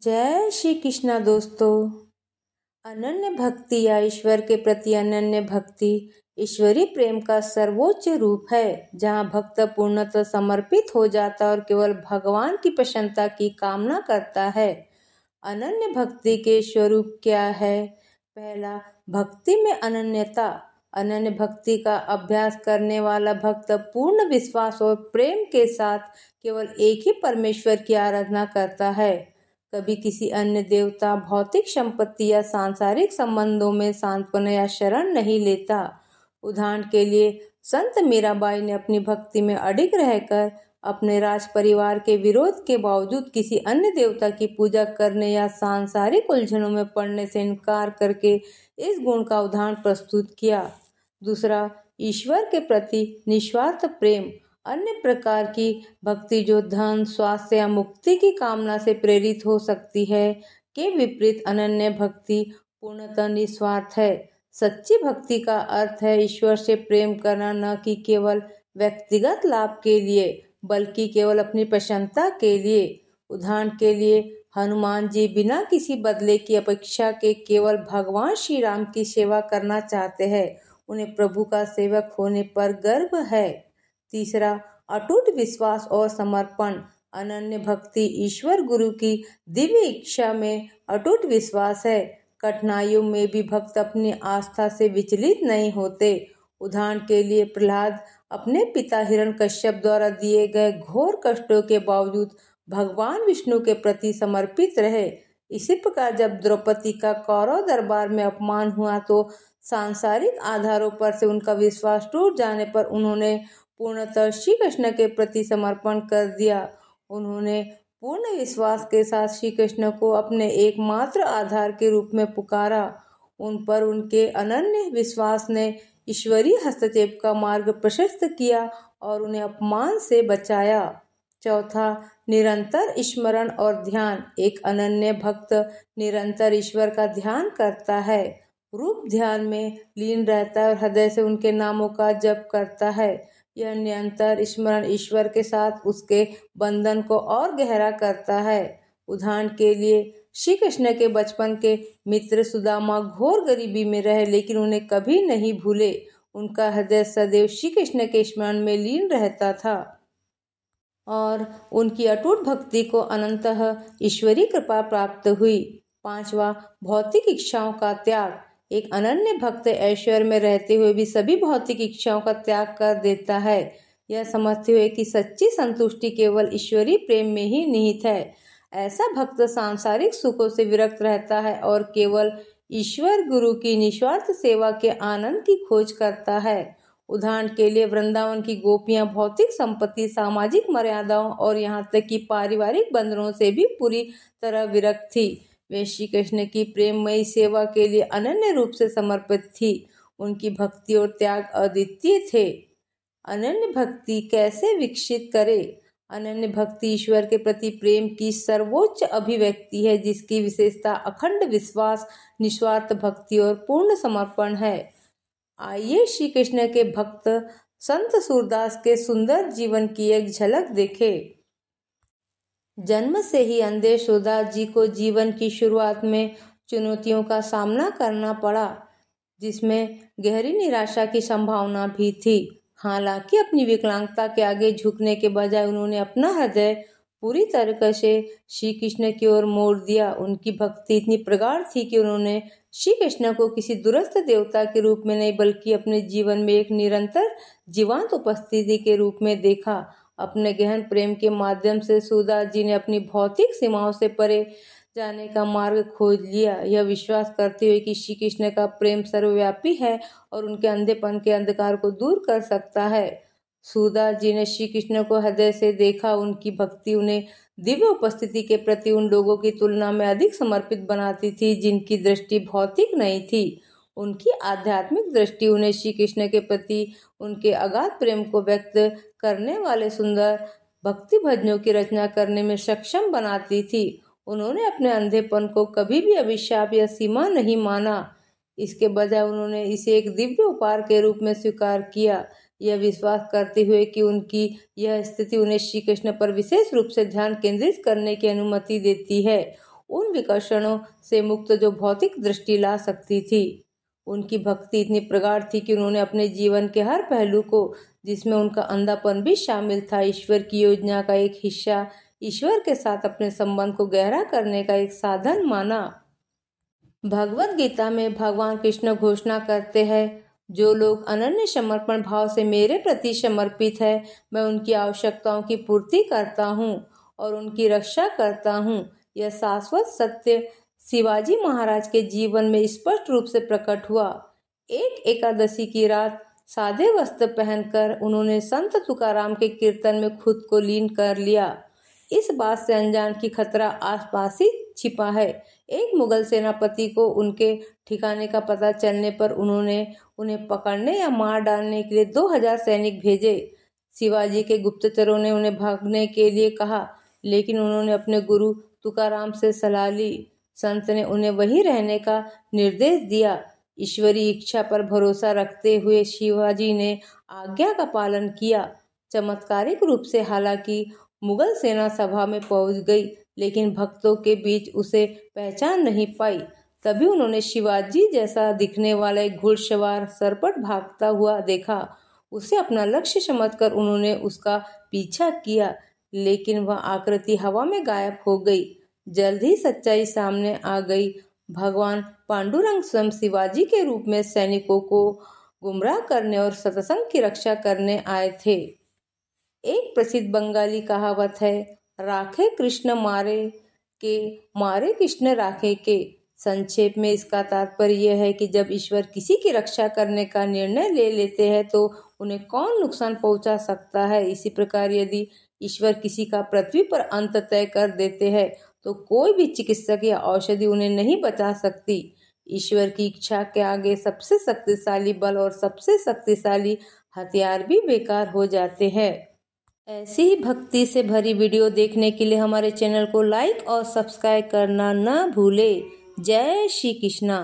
जय श्री कृष्णा दोस्तों। अनन्य भक्ति या ईश्वर के प्रति अनन्य भक्ति ईश्वरीय प्रेम का सर्वोच्च रूप है, जहाँ भक्त पूर्णतः समर्पित हो जाता और केवल भगवान की प्रसन्नता की कामना करता है। अनन्य भक्ति के स्वरूप क्या है? पहला, भक्ति में अनन्यता। अनन्य भक्ति का अभ्यास करने वाला भक्त पूर्ण विश्वास और प्रेम के साथ केवल एक ही परमेश्वर की आराधना करता है। कभी किसी अन्य देवता, भौतिक संपत्ति या सांसारिक संबंधों में सांत्वना या शरण नहीं लेता। उदाहरण के लिए, संत मीराबाई ने अपनी भक्ति में अडिग रहकर अपने राज परिवार के विरोध के बावजूद किसी अन्य देवता की पूजा करने या सांसारिक उलझनों में पड़ने से इनकार करके इस गुण का उदाहरण प्रस्तुत किया। दूसरा, ईश्वर के प्रति निस्वार्थ प्रेम। अन्य प्रकार की भक्ति जो धन, स्वास्थ्य या मुक्ति की कामना से प्रेरित हो सकती है, के विपरीत अनन्य भक्ति पूर्णतः निस्वार्थ है। सच्ची भक्ति का अर्थ है ईश्वर से प्रेम करना, न कि केवल व्यक्तिगत लाभ के लिए बल्कि केवल अपनी प्रसन्नता के लिए। उदाहरण के लिए, हनुमान जी बिना किसी बदले की अपेक्षा के केवल भगवान श्री राम की सेवा करना चाहते हैं। उन्हें प्रभु का सेवक होने पर गर्व है। तीसरा, अटूट विश्वास और समर्पण। अनन्य भक्ति ईश्वर गुरु की दिव्य इच्छा में अटूट विश्वास है। कठिनाइयों में भी भक्त अपनी आस्था से विचलित नहीं होते। उदाहरण के लिए, प्रहलाद अपने पिता हिरण्यकश्यप द्वारा दिए गए घोर कष्टों के बावजूद भगवान विष्णु के प्रति समर्पित रहे। इसी प्रकार जब द्रौपदी का कौरव दरबार में अपमान हुआ तो सांसारिक आधारों पर से उनका विश्वास टूट जाने पर उन्होंने पूर्णतः श्री कृष्ण के प्रति समर्पण कर दिया। उन्होंने पूर्ण विश्वास के साथ श्री कृष्ण को अपने एकमात्र आधार के रूप में पुकारा। उन पर उनके अनन्य विश्वास ने ईश्वरीय हस्तक्षेप का मार्ग प्रशस्त किया और उन्हें अपमान से बचाया। चौथा, निरंतर स्मरण और ध्यान। एक अनन्य भक्त निरंतर ईश्वर का ध्यान करता है, रूप ध्यान में लीन रहता है और हृदय से उनके नामों का जप करता है। यह निरंतर स्मरण ईश्वर के साथ उसके बंधन को और गहरा करता है। उदाहरण के लिए, श्री कृष्ण के बचपन के मित्र सुदामा घोर गरीबी में रहे लेकिन उन्हें कभी नहीं भूले। उनका हृदय सदैव श्री कृष्ण के स्मरण में लीन रहता था और उनकी अटूट भक्ति को अनंतः ईश्वरीय कृपा प्राप्त हुई। पांचवा, भौतिक इच्छाओं का त्याग। एक अनन्य भक्त ऐश्वर्य में रहते हुए भी सभी भौतिक इच्छाओं का त्याग कर देता है, यह समझते हुए कि सच्ची संतुष्टि केवल ईश्वरीय प्रेम में ही निहित है। ऐसा भक्त सांसारिक सुखों से विरक्त रहता है और केवल ईश्वर गुरु की निस्वार्थ सेवा के आनंद की खोज करता है। उदाहरण के लिए, वृंदावन की गोपियां भौतिक संपत्ति, सामाजिक मर्यादाओं और यहाँ तक कि पारिवारिक बंधनों से भी पूरी तरह विरक्त थी। वे श्री कृष्ण की प्रेममयी सेवा के लिए अनन्य रूप से समर्पित थी। उनकी भक्ति और त्याग अद्वितीय थे। अनन्य भक्ति कैसे विकसित करें? अनन्य भक्ति ईश्वर के प्रति प्रेम की सर्वोच्च अभिव्यक्ति है, जिसकी विशेषता अखंड विश्वास, निस्वार्थ भक्ति और पूर्ण समर्पण है। आइए श्री कृष्ण के भक्त संत सूरदास के सुंदर जीवन की एक झलक देखें। जन्म से ही अंधे सूरदास जी को जीवन की शुरुआत में चुनौतियों का सामना करना पड़ा, जिसमें गहरी निराशा की संभावना भी थी। हालांकि अपनी विकलांगता के आगे झुकने के बजाय उन्होंने अपना हृदय पूरी तरह से श्री कृष्ण की ओर मोड़ दिया। उनकी भक्ति इतनी प्रगाढ़ थी कि उन्होंने श्री कृष्ण को किसी दूरस्थ देवता के रूप में नहीं बल्कि अपने जीवन में एक निरंतर जीवंत उपस्थिति के रूप में देखा। अपने गहन प्रेम के माध्यम से सूरदास जी ने अपनी भौतिक सीमाओं से परे जाने का मार्ग खोज लिया, यह विश्वास करते हुए कि श्री कृष्ण का प्रेम सर्वव्यापी है और उनके अंधेपन के अंधकार को दूर कर सकता है। सूरदास जी ने श्री कृष्ण को हृदय से देखा। उनकी भक्ति उन्हें दिव्य उपस्थिति के प्रति उन लोगों की तुलना में अधिक समर्पित बनाती थी जिनकी दृष्टि भौतिक नहीं थी। उनकी आध्यात्मिक दृष्टि उन्हें श्री कृष्ण के प्रति उनके अगाध प्रेम को व्यक्त करने वाले सुंदर भक्ति भजनों की रचना करने में सक्षम बनाती थी। उन्होंने अपने अंधेपन को कभी भी अभिशाप या सीमा नहीं माना, इसके बजाय उन्होंने इसे एक दिव्य उपहार के रूप में स्वीकार किया, यह विश्वास करते हुए कि उनकी यह स्थिति उन्हें श्री कृष्ण पर विशेष रूप से ध्यान केंद्रित करने की अनुमति देती है। उन विकर्षणों से मुक्त जो भौतिक दृष्टि ला सकती थी। उनकी भक्ति इतनी प्रगाढ़ थी कि उन्होंने अपने जीवन के हर पहलू को, जिसमें उनका अंधापन भी शामिल था, ईश्वर की योजना का एक हिस्सा, ईश्वर के साथ अपने संबंध को गहरा करने का एक साधन माना। भगवद गीता में भगवान कृष्ण घोषणा करते हैं, जो लोग अनन्य समर्पण भाव से मेरे प्रति समर्पित है, मैं उनकी आवश्यकताओं की पूर्ति करता हूँ और उनकी रक्षा करता हूँ। यह शाश्वत सत्य शिवाजी महाराज के जीवन में स्पष्ट रूप से प्रकट हुआ। एक एकादशी की रात सादे वस्त्र पहनकर उन्होंने संत तुकाराम के कीर्तन में खुद को लीन कर लिया। इस बात से अनजान की खतरा आसपास ही छिपा है। एक मुगल सेनापति को उनके ठिकाने का पता चलने पर उन्होंने उन्हें पकड़ने या मार डालने के लिए 2000 सैनिक भेजे। शिवाजी के गुप्तचरों ने उन्हें भागने के लिए कहा, लेकिन उन्होंने अपने गुरु तुकाराम से सलाह ली। संत ने उन्हें वहीं रहने का निर्देश दिया। ईश्वरीय इच्छा पर भरोसा रखते हुए शिवाजी ने आज्ञा का पालन किया। चमत्कारिक रूप से हालांकि मुगल सेना सभा में पहुंच गई, लेकिन भक्तों के बीच उसे पहचान नहीं पाई। तभी उन्होंने शिवाजी जैसा दिखने वाला एक घुड़सवार सरपट भागता हुआ देखा। उसे अपना लक्ष्य समझकर उन्होंने उसका पीछा किया, लेकिन वह आकृति हवा में गायब हो गई। जल्द ही सच्चाई सामने आ गई। भगवान पांडुरंग स्वयं शिवाजी के रूप में सैनिकों को गुमराह करने और सत्संग की रक्षा करने आए थे। एक प्रसिद्ध बंगाली कहावत है, राखे कृष्ण मारे कृष्ण राखे के। संक्षेप में इसका तात्पर्य यह है कि जब ईश्वर किसी की रक्षा करने का निर्णय ले लेते हैं तो उन्हें कौन नुकसान पहुंचा सकता है। इसी प्रकार यदि ईश्वर किसी का पृथ्वी पर अंत तय कर देते हैं तो कोई भी चिकित्सक या औषधि उन्हें नहीं बचा सकती। ईश्वर की इच्छा के आगे सबसे शक्तिशाली बल और सबसे शक्तिशाली हथियार भी बेकार हो जाते हैं। ऐसी ही भक्ति से भरी वीडियो देखने के लिए हमारे चैनल को लाइक और सब्सक्राइब करना न भूले। जय श्री कृष्णा।